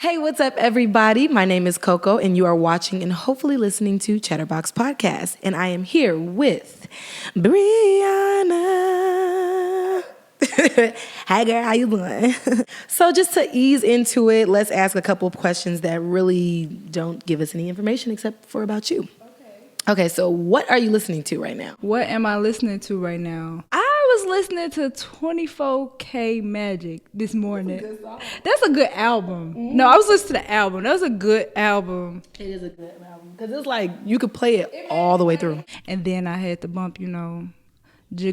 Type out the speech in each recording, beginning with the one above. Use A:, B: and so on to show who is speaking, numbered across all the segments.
A: Hey, what's up, everybody? My name is CoCo, and you are watching and hopefully listening to ChatterBox Podcast. And I am here with Brianna. Hi, girl. How you doing? So just to ease into it, let's ask a couple of questions that really don't give us any information except for about you. Okay, so what are you listening to right now?
B: What am I listening to right now? I was listening to 24K Magic this morning. That's a good album. Mm-hmm. No, I was listening to the album. That was a good album.
A: It is a good album because it's like you could play it all the way through.
B: And then I had to bump, Jigga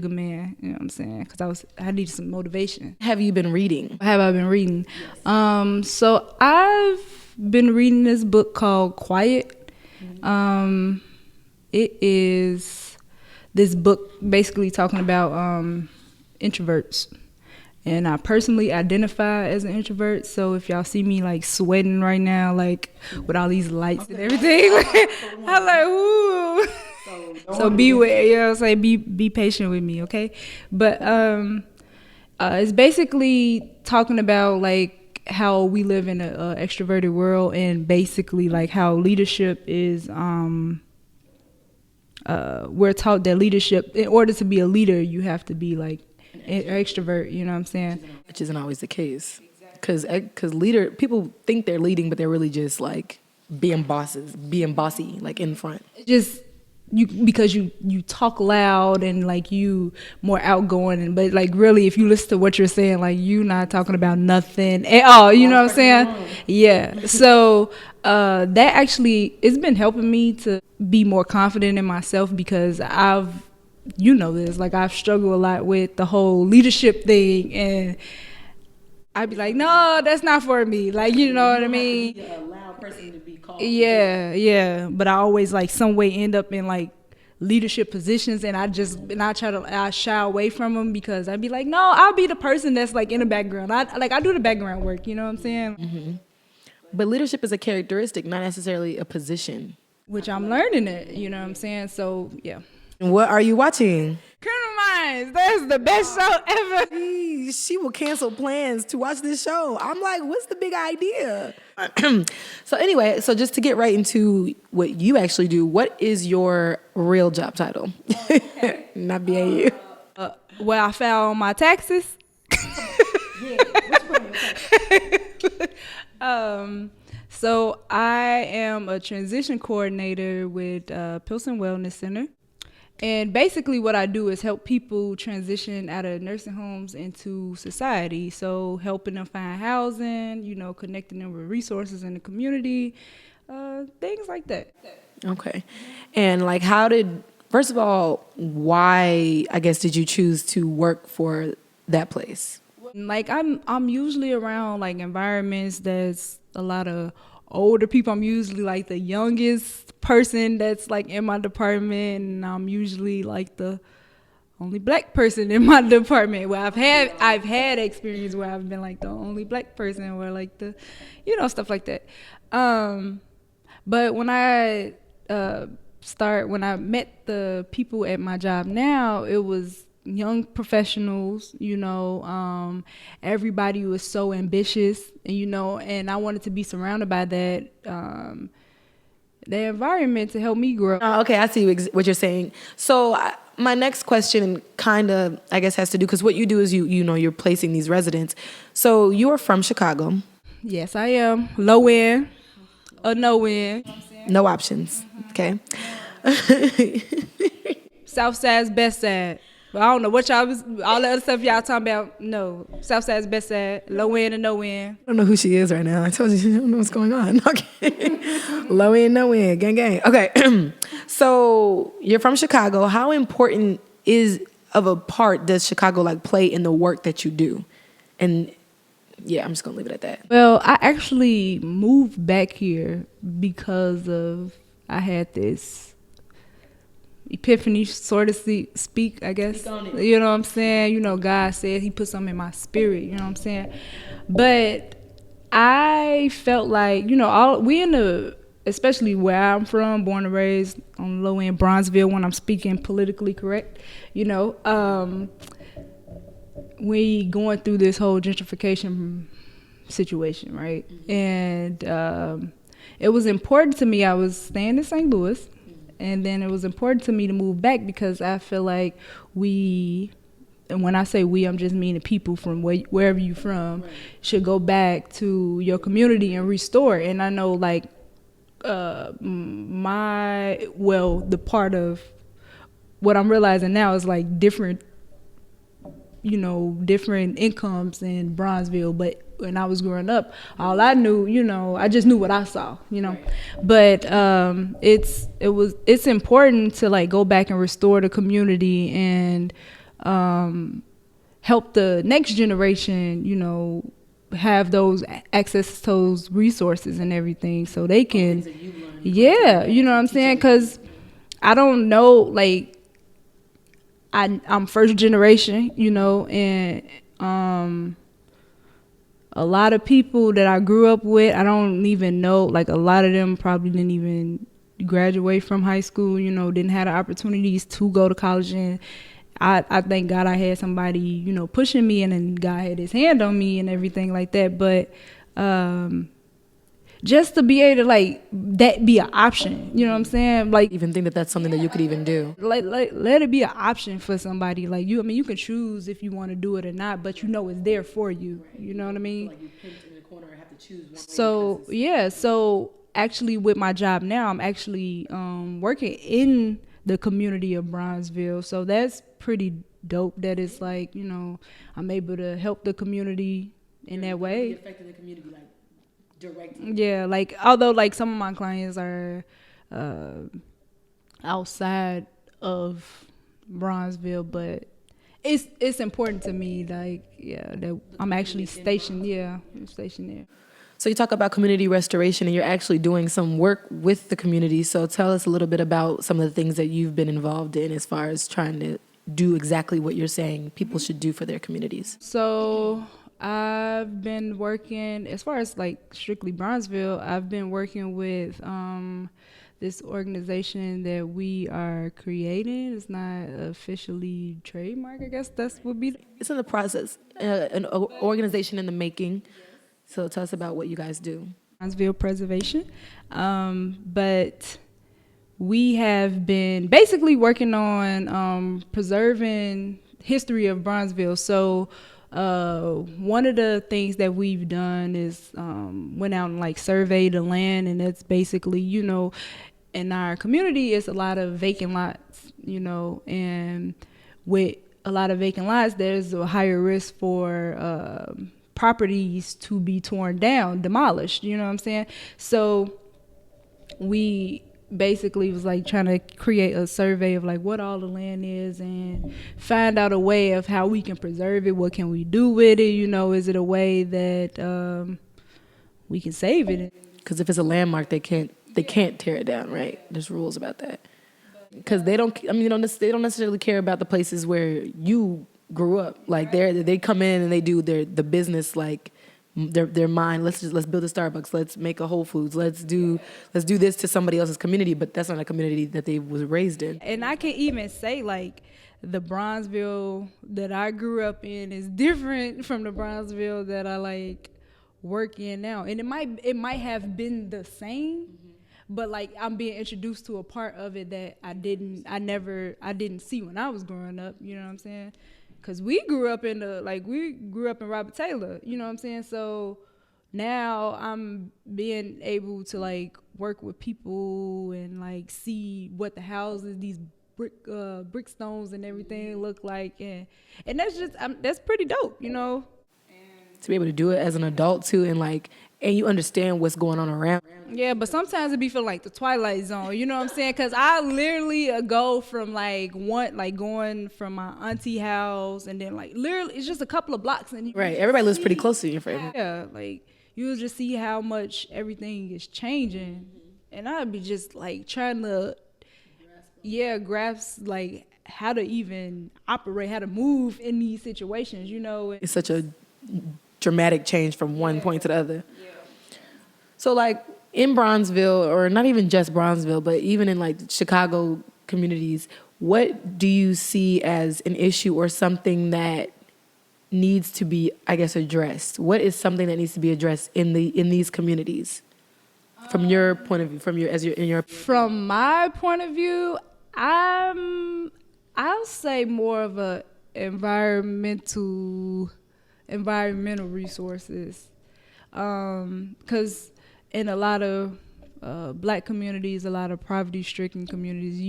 B: Man, you know what I'm saying? Because I needed some motivation.
A: Have you been reading?
B: Have I been reading? Yes. So I've been reading this book called Quiet. It is this book basically talking about introverts. And I personally identify as an introvert. So if y'all see me like sweating right now, like with all these lights and everything, I'm like, ooh. So beware, say be patient with me, okay? But it's basically talking about like how we live in an extroverted world, and basically like how leadership is we're taught that leadership, in order to be a leader, you have to be like an extrovert, you know what I'm saying?
A: Which isn't always the case. Because people think they're leading, but they're really just like being bossy, like in front.
B: Because you talk loud and like you more outgoing, but like really if you listen to what you're saying, like you not talking about nothing at all, you know what I'm saying? Yeah. So that actually, it's been helping me to be more confident in myself, because I've struggled a lot with the whole leadership thing, and I'd be like, no, that's not for me. Like, you know what I mean?
A: You're a loud person to be called.
B: Yeah. But I always like some way end up in like leadership positions, and I shy away from them, because I'd be like, no, I'll be the person that's like in the background. I do the background work. You know what I'm saying?
A: Mm-hmm. But leadership is a characteristic, not necessarily a position.
B: Which I'm learning it. You know what I'm saying? So yeah.
A: What are you watching?
B: Criminal Minds. That's the best show ever.
A: She will cancel plans to watch this show. I'm like, what's the big idea? So anyway, just to get right into what you actually do, what is your real job title? Okay. Not BAU.
B: Well, I filed on my taxes. So I am a transition coordinator with Pilsen Wellness Center. And basically what I do is help people transition out of nursing homes into society. So helping them find housing, connecting them with resources in the community, things like that.
A: Okay. And like first of all, why, I guess, did you choose to work for that place?
B: Like I'm usually around like environments that's a lot of older people. I'm usually like the youngest person that's like in my department, and I'm usually like the only black person in my department. Where I've had experience where I've been like the only black person, or like the, stuff like that. But when I met the people at my job now, it was young professionals, everybody was so ambitious, and I wanted to be surrounded by that, the environment to help me grow.
A: Okay, I see what you're saying. So my next question kind of, I guess, has to do, because what you do is you're placing these residents. So you are from Chicago.
B: Yes, I am. Low end or no end.
A: No options. Okay.
B: South side's best side. But I don't know what all the other stuff y'all talking about. No, South side's best side, low end and no end.
A: I don't know who she is right now. I told you, I don't know what's going on. Okay. Low end, no end, gang, gang. Okay. So you're from Chicago. How important of a part does Chicago like play in the work that you do? And yeah, I'm just going to leave it at that.
B: Well, I actually moved back here because I had this epiphany, sort of speak, I guess. You know what I'm saying? God said he put something in my spirit, you know what I'm saying? But I felt like, especially where I'm from, born and raised on the low end, Bronzeville, when I'm speaking politically correct, we going through this whole gentrification situation, right? And it was important to me. I was staying in St. Louis, and then it was important to me to move back because I feel like and when I say we, I'm just meaning people from wherever you're from, should go back to your community and restore. And I know, like, the part of what I'm realizing now is like different incomes in Bronzeville. But when I was growing up, all I knew, I just knew what I saw, But it's important to like go back and restore the community and help the next generation, have those access to those resources and everything, so they can, you know what I'm saying? Because I don't know, like, I'm first generation, and a lot of people that I grew up with, I don't even know, like, a lot of them probably didn't even graduate from high school, didn't have the opportunities to go to college. And I thank God I had somebody, pushing me, and then God had his hand on me and everything like that. But just to be able to, like, that be an option, you know what I'm saying? Like,
A: Even think that that's something that you could even do.
B: Like let it be an option for somebody. Like, you can choose if you want to do it or not, but it's there for you. You know what I mean?
A: Like you picked in the corner and have to choose one.
B: So actually with my job now, I'm actually working in the community of Bronzeville. So that's pretty dope that it's like, I'm able to help the community in that way.
A: Affecting the community, like, directly.
B: Yeah, like, although, like, some of my clients are outside of Bronzeville, but it's important to me, like, that I'm actually stationed. Yeah, I'm stationed there.
A: So you talk about community restoration, and you're actually doing some work with the community. So tell us a little bit about some of the things that you've been involved in as far as trying to do exactly what you're saying people should do for their communities.
B: So I've been working, as far as like strictly Bronzeville, I've been working with this organization that we are creating. It's not officially trademark, I guess that's would be.
A: It's in the process, an organization in the making. So tell us about what you guys do.
B: Bronzeville Preservation. But we have been basically working on preserving history of Bronzeville. So one of the things that we've done is went out and like surveyed the land, and it's basically, in our community it's a lot of vacant lots, and with a lot of vacant lots there's a higher risk for properties to be torn down, demolished, you know what I'm saying? So we basically was like trying to create a survey of like what all the land is and find out a way of how we can preserve it. What can we do with it? Is it a way that we can save it?
A: Because if it's a landmark, they can't tear it down, right? There's rules about that. Because they don't necessarily care about the places where you grew up. Like they come in and they do the business, like their mind. Let's build a Starbucks. Let's make a Whole Foods. Let's do this to somebody else's community, but that's not a community that they was raised in.
B: And I can even say, like, the Bronzeville that I grew up in is different from the Bronzeville that I like work in now. And it might have been the same, but like I'm being introduced to a part of it that I didn't see when I was growing up. You know what I'm saying? Because we grew up in Robert Taylor, you know what I'm saying? So now I'm being able to like work with people and like see what the houses, these brick stones and everything look like, and that's pretty dope, To
A: be able to do it as an adult too, and you understand what's going on around.
B: Yeah, but sometimes it be feeling like the Twilight Zone, you know what I'm saying? Because I literally go from going from my auntie house, and then like literally it's just a couple of blocks, and
A: right, everybody lives pretty close to you.
B: Yeah, like you'll just see how much everything is changing, and I'd be just like trying to grasp like how to even operate, how to move in these situations,
A: It's such a dramatic change from one point to the other. Yeah. So like in Bronzeville, or not even just Bronzeville, but even in like Chicago communities, what do you see as an issue or something that needs to be, I guess, addressed? What is something that needs to be addressed in these communities? From your point of view,
B: From my point of view, I'll say more of a environmental resources, because in a lot of Black communities, a lot of poverty-stricken communities,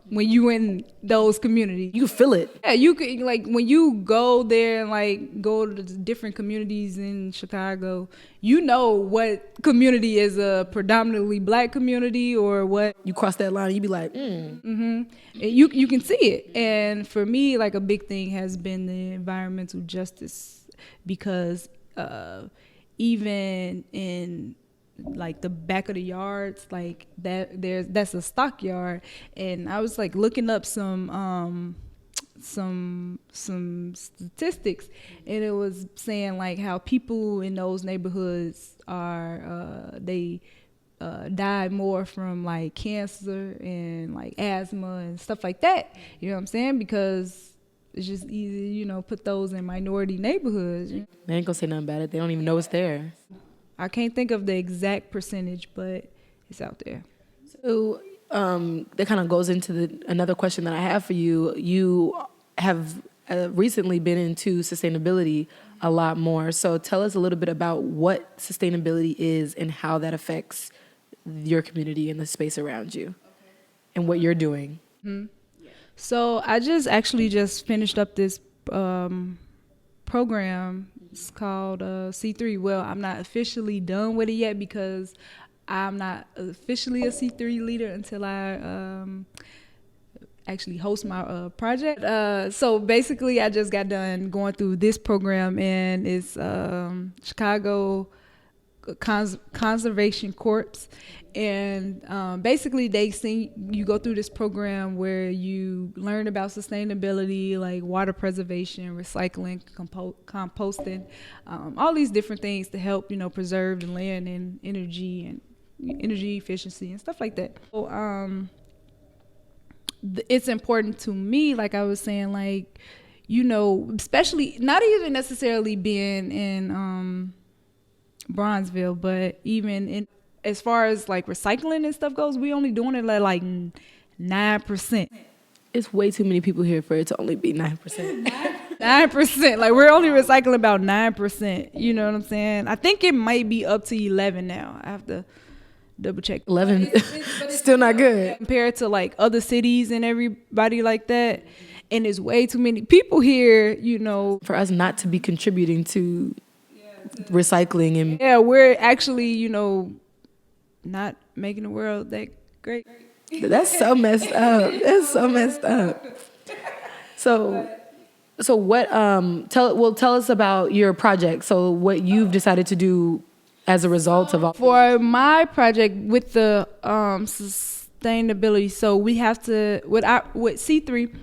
B: when you in those communities,
A: you feel it.
B: Yeah, you could, like, when you go there and like go to the different communities in Chicago, you know what community is a predominantly Black community or what.
A: You cross that line, and you be like,
B: And you can see it. And for me, like, a big thing has been the environmental justice, because even in like the back of the yards, like that's a stockyard, and I was like looking up some statistics, and it was saying like how people in those neighborhoods are they die more from like cancer and like asthma and stuff like that. You know what I'm saying? Because it's just easy, put those in minority neighborhoods.
A: they ain't gonna say nothing about it. They don't even know it's there.
B: I can't think of the exact percentage, but it's out there.
A: So that kind of goes into another question that I have for you. You have recently been into sustainability a lot more. So tell us a little bit about what sustainability is and how that affects your community and the space around you, and what you're doing.
B: Mm-hmm. So I just finished up this program. It's called C3. Well, I'm not officially done with it yet because I'm not officially a C3 leader until I actually host my project. So basically, I just got done going through this program, and it's Chicago Conservation Corps. And basically you go through this program where you learn about sustainability, like water preservation, recycling, composting, all these different things to help preserve the land and energy efficiency and stuff like that. So it's important to me, like I was saying, like, especially not even necessarily being in Bronzeville, but even in as far as like recycling and stuff goes, we only doing it at like 9%.
A: It's way too many people here for it to only be 9%.
B: 9%. Like, we're only recycling about 9%. You know what I'm saying? I think it might be up to 11 now. I have to double check.
A: 11, still not good
B: compared to like other cities and everybody like that. And there's way too many people here.
A: For us not to be contributing to recycling and
B: we're actually not making the world that great.
A: That's so messed up. That's so messed up. So what? Tell us about your project. So what you've decided to do as a result of all.
B: For my project with the sustainability, so we have to with C3.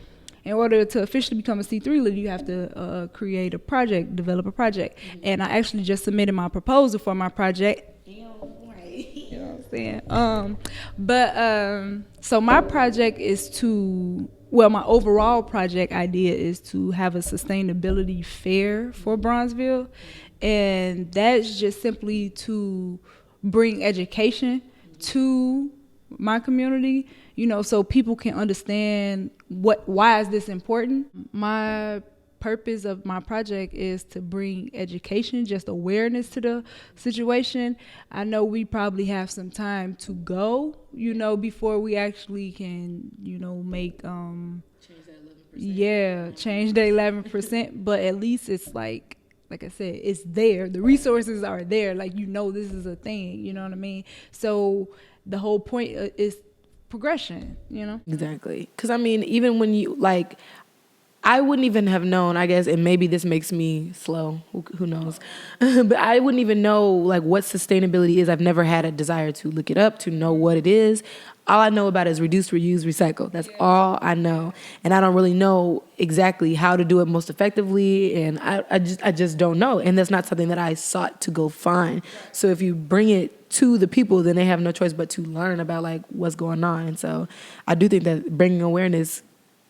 B: In order to officially become a C3 leader, you have to create a project, develop a project. And I actually just submitted my proposal for my project. You know what I'm saying? So my project is my overall project idea is to have a sustainability fair for Bronzeville. And that's just simply to bring education to my community, so people can understand why is this important. My purpose of my project is to bring education, just awareness to the situation. I know we probably have some time to go, before we actually can, make change the 11%, but at least it's like I said, it's there. The resources are there. Like, this is a thing, you know what I mean? So the whole point is progression,
A: Exactly. Because, even when you, like, I wouldn't even have known, I guess, and maybe this makes me slow, who knows, but I wouldn't even know, like, what sustainability is. I've never had a desire to look it up, to know what it is. All I know about is reduce, reuse, recycle. That's all I know. And I don't really know exactly how to do it most effectively, and I just don't know. And that's not something that I sought to go find. So if you bring it to the people, then they have no choice but to learn about, like, what's going on. And so I do think that bringing awareness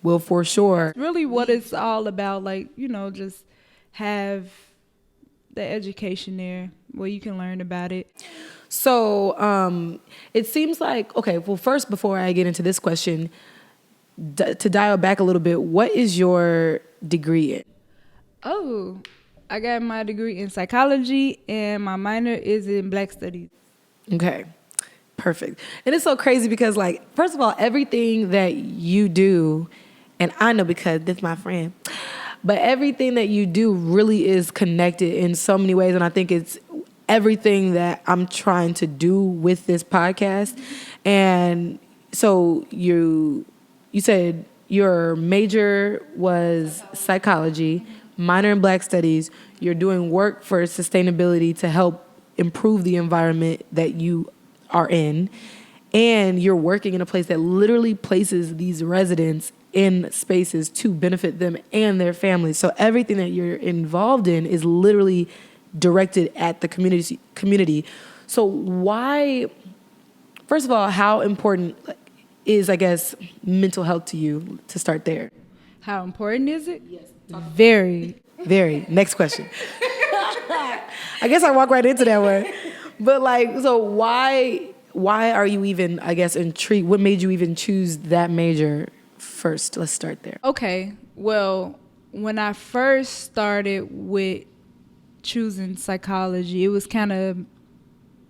A: will for sure.
B: Really what it's all about, like, you know, just have the education there where you can learn about it.
A: So it seems like, okay, well, first, before I get into this question, to dial back a little bit, what is your degree in?
B: Oh, I got my degree in psychology and my minor is in Black Studies.
A: Okay, perfect. And it's so crazy because, like, first of all, everything that you do, and I know because this is my friend, but everything that you do really is connected in so many ways. And I think it's everything that I'm trying to do with this podcast. And so you said your major was psychology, minor in Black Studies. You're doing work for sustainability to help improve the environment that you are in. And you're working in a place that literally places these residents in spaces to benefit them and their families. So everything that you're involved in is literally directed at the community. So why, first of all, how important is, I guess, mental health to you, to start there?
B: How important is it? Yes. Very.
A: Very. Next question. I guess I walk right into that one. But like, so why are you even, I guess, intrigued? What made you even choose that major first? Let's start there.
B: Okay. Well, when I first started with choosing psychology, it was kind of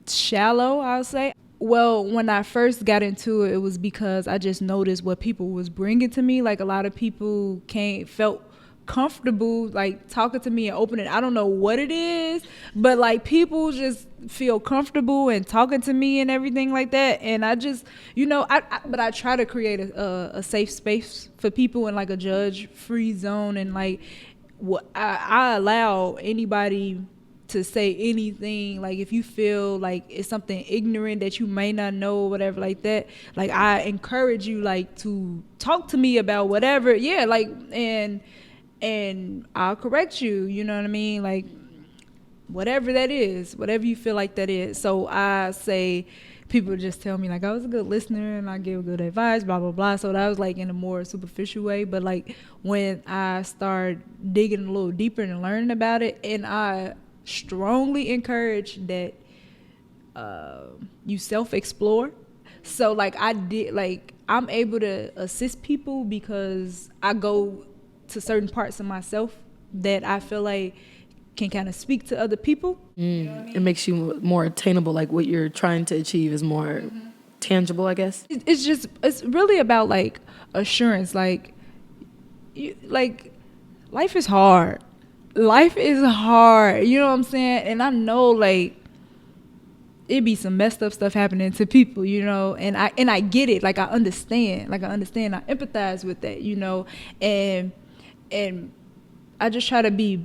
B: shallow, I'll say. Well, when I first got into it, it was because I just noticed what people was bringing to me. Like, a lot of people felt comfortable, like, talking to me and opening. I don't know what it is, but, like, people just feel comfortable and talking to me and everything like that. And I just, you know, but I try to create a safe space for people and, like, a judge-free zone. And, like, I allow anybody to say anything. Like, if you feel like it's something ignorant that you may not know or whatever like that, like, I encourage you, like, to talk to me about whatever. Yeah, like, and I'll correct you, you know what I mean? Like, whatever that is, whatever you feel like that is. So I say, people just tell me, like, I was a good listener and I give good advice, blah, blah, blah. So that was, like, in a more superficial way. But, like, when I start digging a little deeper and learning about it, and I strongly encourage that you self-explore. So, like, I'm able to assist people because I go to certain parts of myself that I feel like can kind of speak to other people. You know what I mean?
A: It makes you more attainable. Like, what you're trying to achieve is more tangible, I guess.
B: It's really about, like, assurance. Like, life is hard. Life is hard. You know what I'm saying? And I know, like, it be some messed up stuff happening to people, you know, and I get it. Like, I understand. I empathize with that, you know, and I just try to be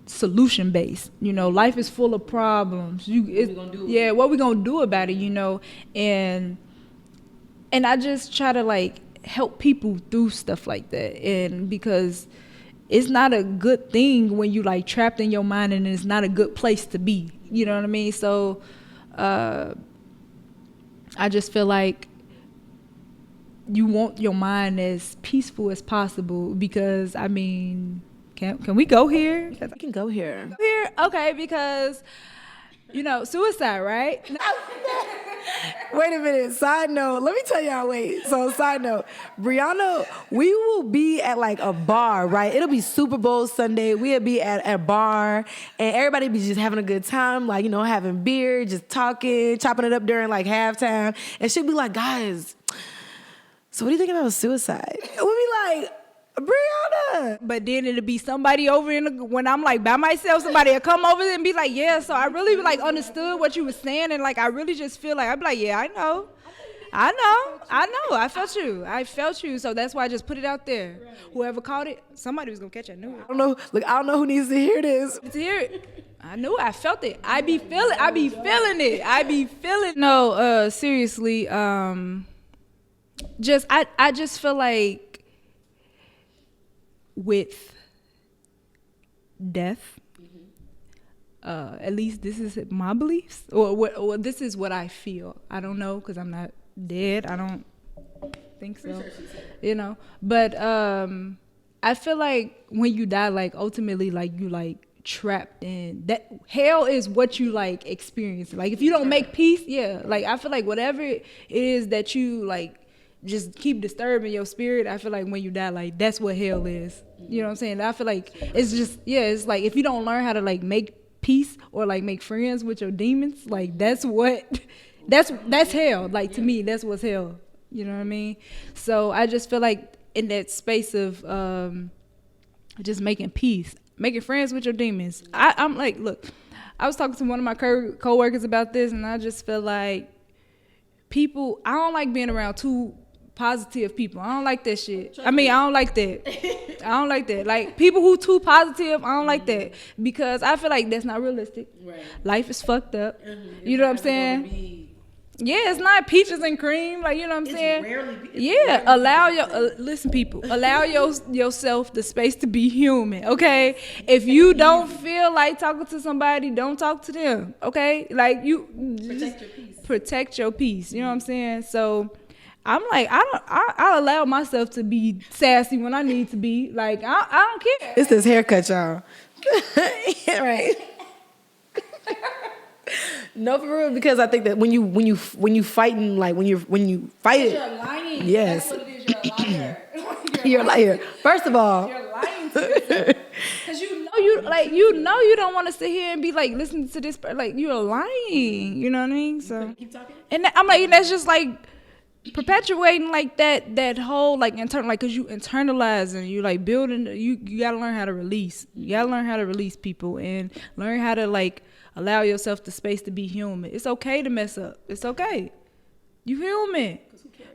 B: solution based. You know, life is full of problems. What we gonna do about it, you know? And I just try to, like, help people through stuff like that. And because it's not a good thing when you, like, trapped in your mind, and it's not a good place to be. You know what I mean? So I just feel like you want your mind as peaceful as possible, because, I mean, can we go here?
A: We can go here.
B: Okay, because, you know, suicide, right?
A: Wait a minute. Side note. Let me tell y'all. Wait. So, side note. Brianna, we will be at, like, a bar, right? It'll be Super Bowl Sunday. We'll be at a bar, and everybody be just having a good time, like, you know, having beer, just talking, chopping it up during, like, halftime. And she'll be like, guys, so what do you think about suicide? And we'll be like, Brianna.
B: But then it'll be somebody over when I'm, like, by myself, somebody will come over and be like, yeah, so I really, like, understood what you were saying, and, like, I really just feel like, I'd be like, yeah, I know, I felt you, so that's why I just put it out there. Right. Whoever caught it, somebody was gonna catch it. I knew it.
A: I don't know who needs to hear this.
B: To hear it. I knew it. I felt it. I be feeling it. No, seriously, I just feel like, with death, at least this is my beliefs, or this is what I feel. I don't know, because I'm not dead. think so. But I feel like when you die, like ultimately, like you like trapped in that hell is what you like experience. Like if you don't make peace, like I feel like whatever it is that you like just keep disturbing your spirit, I feel like when you die, like that's what hell is. You know what I'm saying? I feel like it's just it's like if you don't learn how to like make peace or like make friends with your demons, like that's hell. Like to me, that's what's hell. You know what I mean? So I just feel like in that space of just making peace, making friends with your demons. I'm like, look, I was talking to one of my co-workers about this, and I just feel like I don't like being around too positive people. I don't like that shit. I don't like that. I don't like that. Like, people who too positive, I don't like that. Because I feel like that's not realistic. Right. Life is fucked up. You know what I'm saying? Yeah, it's not peaches and cream, like, you know what I'm saying? Allow listen, people, allow yourself the space to be human, okay? If you don't feel like talking to somebody, don't talk to them, okay? Like, protect your peace. You know what I'm saying? So I'm like, I allow myself to be sassy when I need to be. Like, I don't care.
A: It's this haircut, y'all. Right. No, for real, because I think that when you fighting, like when you fight it,
B: you're lying.
A: Yes,
B: that's what it is. You're a liar.
A: You're a liar. First of all,
B: you're lying to yourself. Because you don't want to sit here and be like listening to this, like you're lying. You know what I mean? So
A: keep talking.
B: And I'm like, that's just like perpetuating like that whole like internal, like, because you internalize and you like building. You gotta learn how to release. You gotta learn how to release people and learn how to like allow yourself the space to be human. It's okay to mess up. It's okay. You human.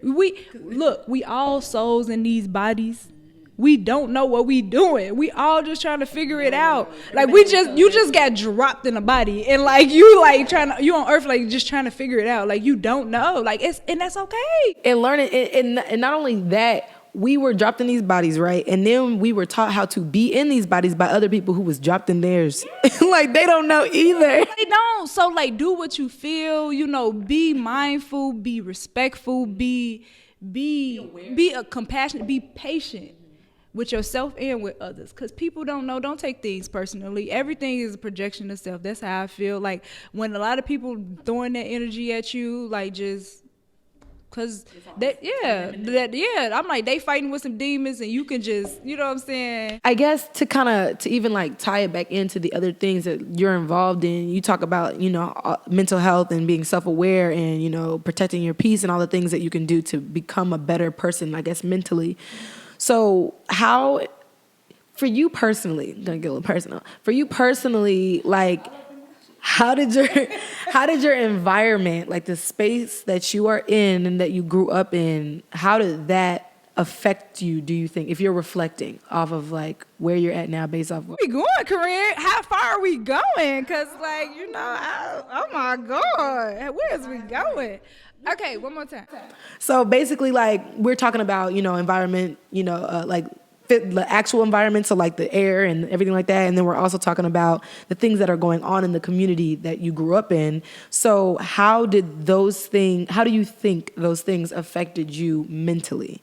B: We all souls in these bodies. We don't know what we doing. We all just trying to figure it out. Like you just got dropped in a body and like you on earth like just trying to figure it out. Like you don't know. Like and that's okay.
A: And learning and not only that, we were dropped in these bodies, right? And then we were taught how to be in these bodies by other people who was dropped in theirs. Like, they don't know either.
B: They don't. So, like, do what you feel, be mindful, be respectful, be a compassionate, be patient with yourself and with others. Because people don't know, don't take things personally. Everything is a projection of self. That's how I feel. Like, when a lot of people throwing that energy at you, like, just... Cause I'm like, they fighting with some demons and you can just, you know what I'm saying?
A: I guess to even like tie it back into the other things that you're involved in, you talk about, mental health and being self-aware and, protecting your peace and all the things that you can do to become a better person, I guess, mentally. So how, for you personally, I'm gonna get a little personal, like, how did your environment, like the space that you are in and that you grew up in, how did that affect you, do you think, if you're reflecting off of like where you're at now based off of...
B: Where we going, Corinne? How far are we going? Because like, oh my God, where is we going? Okay, one more time.
A: So basically, like, we're talking about, environment, like the actual environment, so like the air and everything like that, and then we're also talking about the things that are going on in the community that you grew up in. So how do you think those things affected you mentally?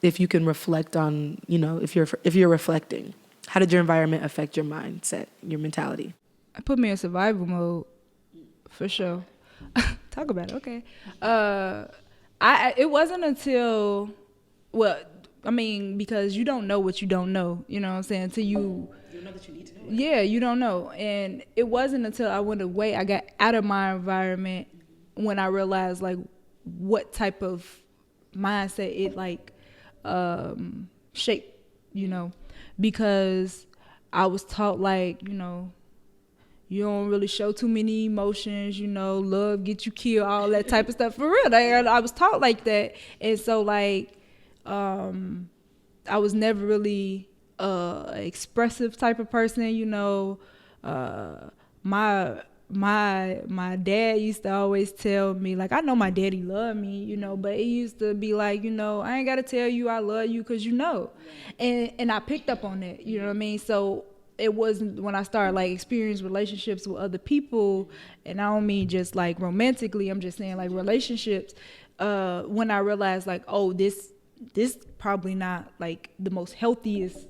A: If you can reflect on, if you're reflecting, how did your environment affect your mindset, your mentality?
B: It put me in survival mode, for sure. Talk about it, okay. It wasn't until, because you don't know what you don't know, you know what I'm saying, until you know that you need to know. Yeah, you don't know. And it wasn't until I went away, I got out of my environment, when I realized, like, what type of mindset it, like, shaped, because I was taught, like, you don't really show too many emotions, love get you killed, all that type of stuff. For real, I was taught like that. And so, like, I was never really expressive type of person, my dad used to always tell me, like, I know my daddy loved me, but he used to be like, I ain't got to tell you I love you because and I picked up on that, you know what I mean? So it wasn't when I started like experiencing relationships with other people, and I don't mean just like romantically, I'm just saying like relationships, when I realized like, oh, this probably not like the most healthiest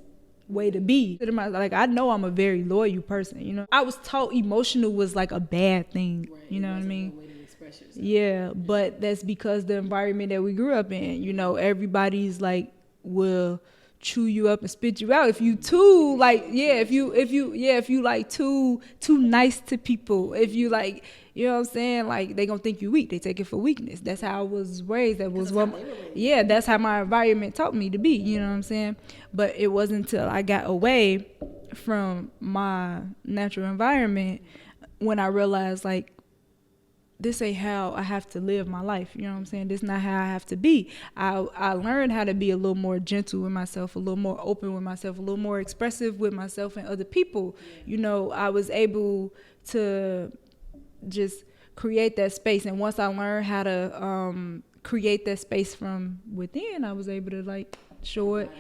B: way to be. Like, I know I'm a very loyal person, you know. I was taught emotional was like a bad thing, you know what I mean? Yeah, but that's because the environment that we grew up in, you know, everybody's like will chew you up and spit you out if you too like if you like too nice to people, if you like, you know what I'm saying, like they gonna think you weak, they take it for weakness. That's how I was raised. That was what that's how my environment taught me to be, you know what I'm saying. But it wasn't until I got away from my natural environment when I realized like this ain't how I have to live my life. You know what I'm saying? This is not how I have to be. I learned how to be a little more gentle with myself, a little more open with myself, a little more expressive with myself and other people. You know, I was able to just create that space. And once I learned how to create that space from within, I was able to like show it,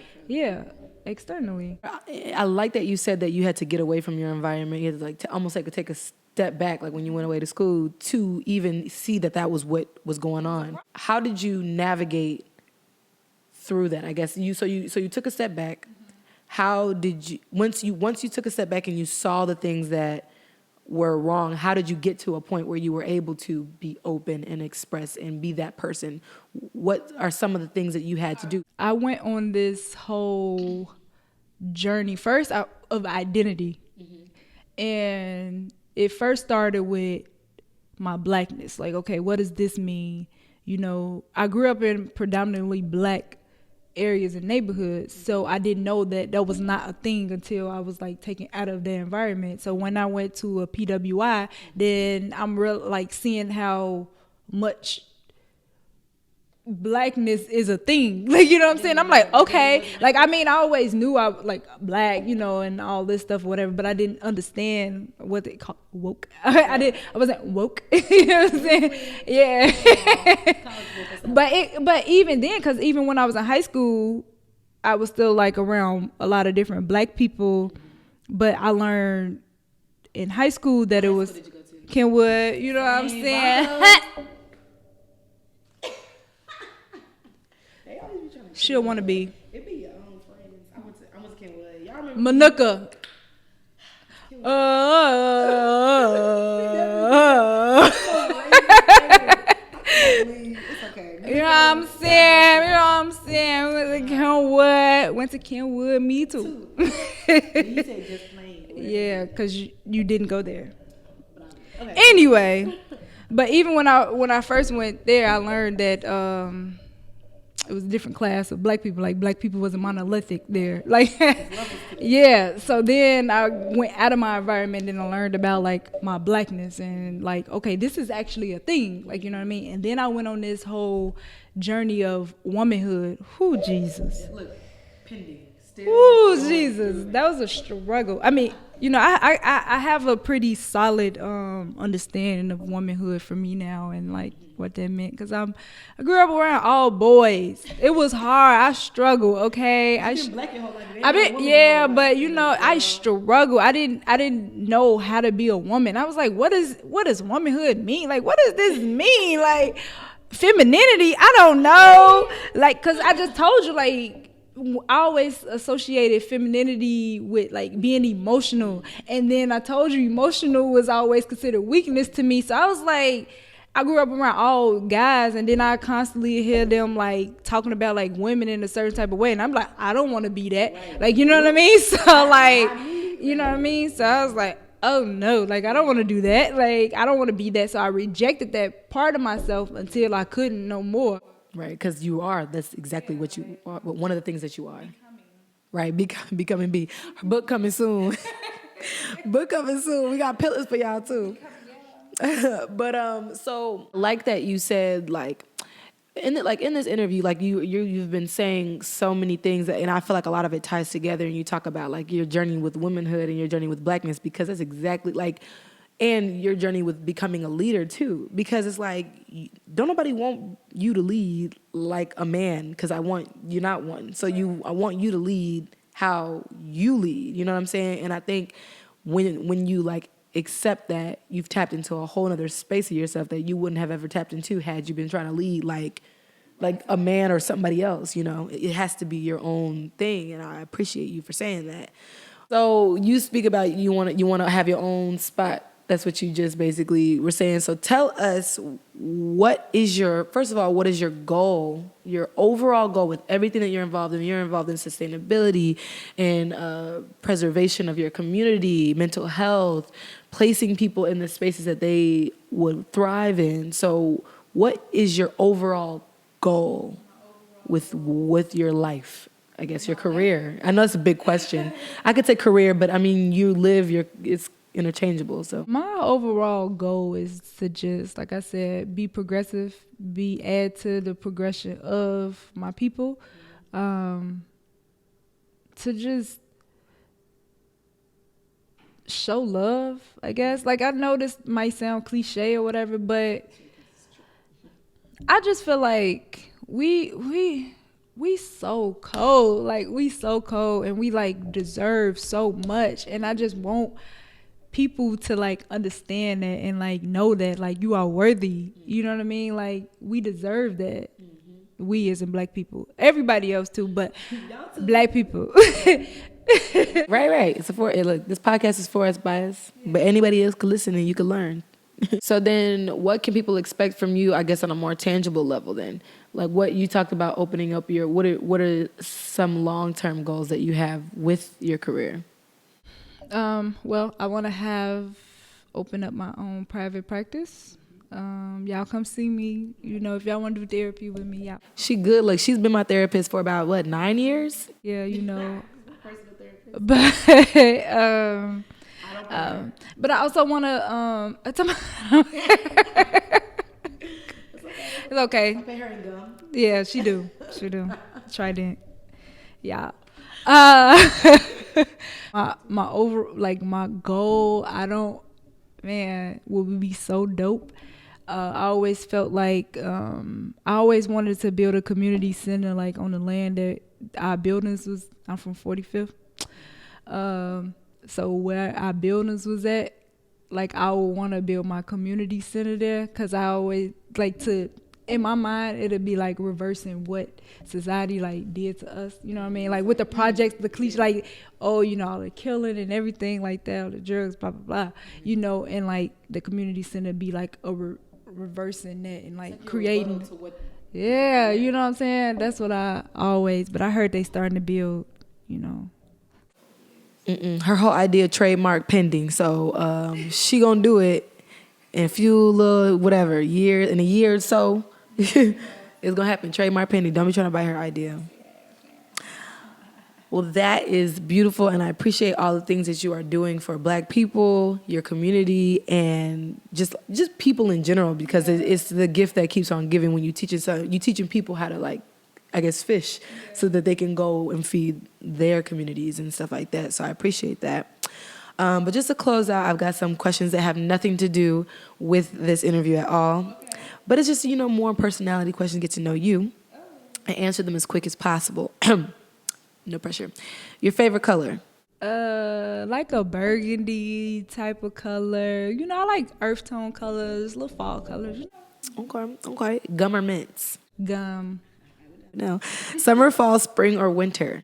B: externally.
A: I like that you said that you had to get away from your environment. You had to like almost like take a step back, like when you went away to school, to even see that was what was going on. How did you navigate through that? I guess so you took a step back. How did you once you took a step back and you saw the things that were wrong, how did you get to a point where you were able to be open and express and be that person? What are some of the things that you had to do?
B: I went on this whole journey first of identity. And it first started with my blackness. Like, okay, what does this mean? You know, I grew up in predominantly black areas and neighborhoods, so I didn't know that was not a thing until I was like taken out of the environment. So when I went to a PWI, then I'm real like seeing how much blackness is a thing. Like, you know what I'm saying? I'm like, okay. Like, I mean, I always knew I like black, you know, and all this stuff, whatever, but I didn't understand what they call woke. I wasn't woke. You know what I'm saying? Yeah. But even then, because even when I was in high school, I was still like around a lot of different black people, but I learned in high school that it was Kenwood, you know what I'm saying? She'll want to be.
A: It be your own friends. I went to Kenwood. Y'all remember?
B: Manuka.
A: It's okay.
B: You know what I'm saying? You know what I'm saying? Went to Kenwood. Me too.
A: You said just plain.
B: Yeah, because you didn't go there. Okay. Anyway, but even when I first went there, I learned that it was a different class of black people. Like, black people wasn't monolithic there. Like, yeah. So then I went out of my environment and I learned about like my blackness and like, okay, this is actually a thing. Like, you know what I mean? And then I went on this whole journey of womanhood. Whoo, Jesus.
A: Look, pending.
B: Whoo, Jesus. That was a struggle. I mean, you know, I have a pretty solid understanding of womanhood for me now and like what that meant, because I grew up around all boys. It was hard. I struggled. Okay, but you know, I struggled. I didn't know how to be a woman. I was like, what does womanhood mean? Like, what does this mean? Like, femininity? I don't know. Like, cause I just told you, like, I always associated femininity with like being emotional, and then I told you emotional was always considered weakness to me. So I was like, I grew up around all guys, and then I constantly hear them like talking about like women in a certain type of way, and I'm like, I don't want to be that. Like, you know what I mean? So like, you know what I mean? So I was like, oh no, like I don't want to do that. Like, I don't want to be that. So I rejected that part of myself until I couldn't no more.
A: Right, because you are. That's exactly what you are. One of the things that you are. Right, becoming B. Her book coming soon. Book coming soon. We got pillars for y'all too. But so like that you said, like in this interview, like you've been saying so many things and I feel like a lot of it ties together, and you talk about like your journey with womanhood and your journey with blackness, because that's exactly like. And your journey with becoming a leader too, because it's like, don't nobody want you to lead like a man, because you're not one. So I want you to lead how you lead. You know what I'm saying? And I think when you like accept that you've tapped into a whole other space of yourself that you wouldn't have ever tapped into had you been trying to lead like a man or somebody else, you know. It has to be your own thing, and I appreciate you for saying that. So you speak about you want to have your own spot. That's what you just basically were saying. So tell us, first of all, what is your goal, your overall goal with everything that you're involved in? You're involved in sustainability and preservation of your community, mental health, placing people in the spaces that they would thrive in. So what is your overall goal with your life? I guess your career. I know it's a big question. I could say career, but I mean, it's interchangeable. So
B: my overall goal is to just, like I said, be progressive, add to the progression of my people, to just show love, I guess. Like, I know this might sound cliche or whatever, but I just feel like we so cold. Like, we so cold, and we like deserve so much. And I just want people to like understand that and like know that like you are worthy. You know what I mean? Like, we deserve that. We as in black people, everybody else too, but black people.
A: right. Look, this podcast is for us, by us, but anybody else can listen and you can learn. So then, what can people expect from you? I guess on a more tangible level. Then, like what you talked about, opening up your what are some long-term goals that you have with your career?
B: Well, I want to open up my own private practice. Y'all come see me. You know, if y'all want to do therapy with me, y'all.
A: She good. Like, she's been my therapist for about 9 years.
B: Yeah, you know.
A: Personal therapist.
B: But I also want to. It's okay.
A: I pay her in gum.
B: Yeah, she do. Trident. Yeah. My goal, would be so dope. I always felt like I always wanted to build a community center like on the land that our buildings was. I'm from 45th. So where our buildings was at, like I would want to build my community center there, because I always like to. In my mind, it'd be like reversing what society like did to us. You know what I mean? Like with the projects, the cliche, like, oh, you know, all the killing and everything like that, all the drugs, blah, blah, blah. You know, and like the community center be like reversing that and like creating. Yeah, you know what I'm saying? That's what but I heard they starting to build, you know.
A: Her whole idea trademark pending. So she gonna do it in a few little, whatever, in a year or so. It's gonna happen. Trademark pending. Don't be trying to buy her idea. Well, that is beautiful, and I appreciate all the things that you are doing for Black people, your community, and just people in general, because it's the gift that keeps on giving when you teaching people how to, like, I guess, fish, so that they can go and feed their communities and stuff like that. So I appreciate that. But just to close out, I've got some questions that have nothing to do with this interview at all. But it's just, you know, more personality questions, get to know you, and answer them as quick as possible. No pressure. Your favorite color?
B: Like a burgundy type of color. You know, I like earth tone colors, little fall colors.
A: Okay. Gum or mints?
B: Gum.
A: No. Summer, fall, spring, or winter?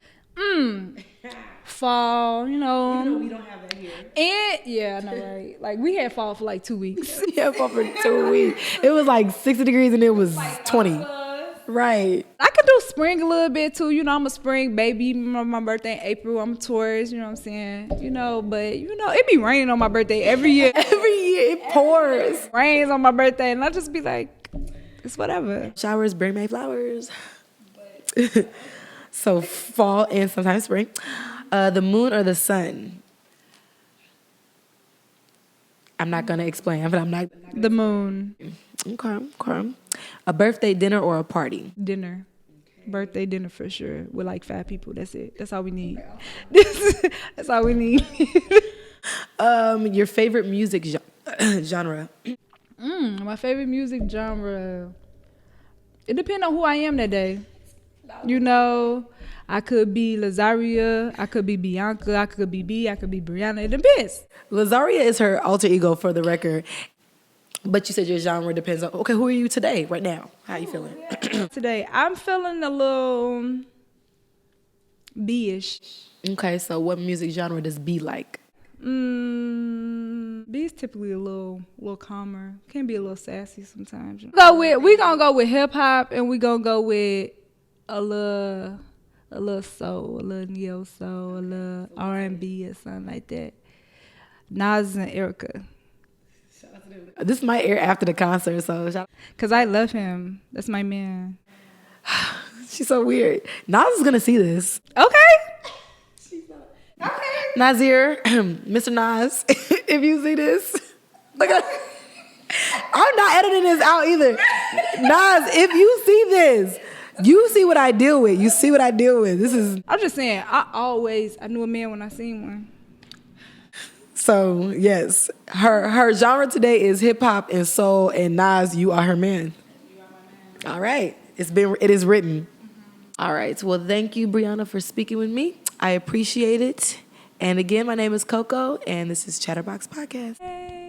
B: Fall, you know.
A: You know we don't have that here.
B: And yeah, I know, right? Like we had fall for like 2 weeks.
A: Yeah, fall for 2 weeks. It was like 60 degrees and it was 20. Right.
B: I could do spring a little bit too. You know, I'm a spring baby. My birthday in April. I'm a Taurus. You know what I'm saying? You know, but you know, it be raining on my birthday every year.
A: Every year it pours.
B: It rains on my birthday, and I just be like, it's whatever.
A: Showers bring May flowers. So fall and sometimes spring. The moon or the sun? I'm not gonna explain, but I'm not.
B: The moon.
A: Okay. A birthday dinner or a party?
B: Dinner. Birthday dinner for sure. With like 5 people. That's it. That's all we need. That's all we need.
A: Your favorite music genre?
B: My favorite music genre. It depends on who I am that day. You know, I could be Lazaria, I could be Bianca, I could be B, I could be Brianna. It depends.
A: Lazaria is her alter ego for the record. But you said your genre depends on, okay, who are you today, right now? How you feeling?
B: Today, I'm feeling a little B-ish.
A: Okay, so what music genre does B like?
B: B is typically a little calmer. Can be a little sassy sometimes. We gonna go with hip hop, and we gonna go with a little soul, a little neo soul, a little R&B or something like that. Nas and Erica.
A: This might air after the concert, so
B: Cause I love him. That's my man.
A: she's so weird. Nas is gonna see this.
B: Okay.
A: Nazir, Mr. Nas, if you see this, look at. I'm not editing this out either. Nas, if you see this, you see what I deal with. You see what I deal with. This is.
B: I'm just saying. I knew a man when I seen one.
A: So yes, her genre today is hip hop and soul, and Nas, you are her man. All right, it is written. All right, well, thank you, Brianna, for speaking with me. I appreciate it. And again, my name is CoCo, and this is ChatterBox Podcast.
B: Hey.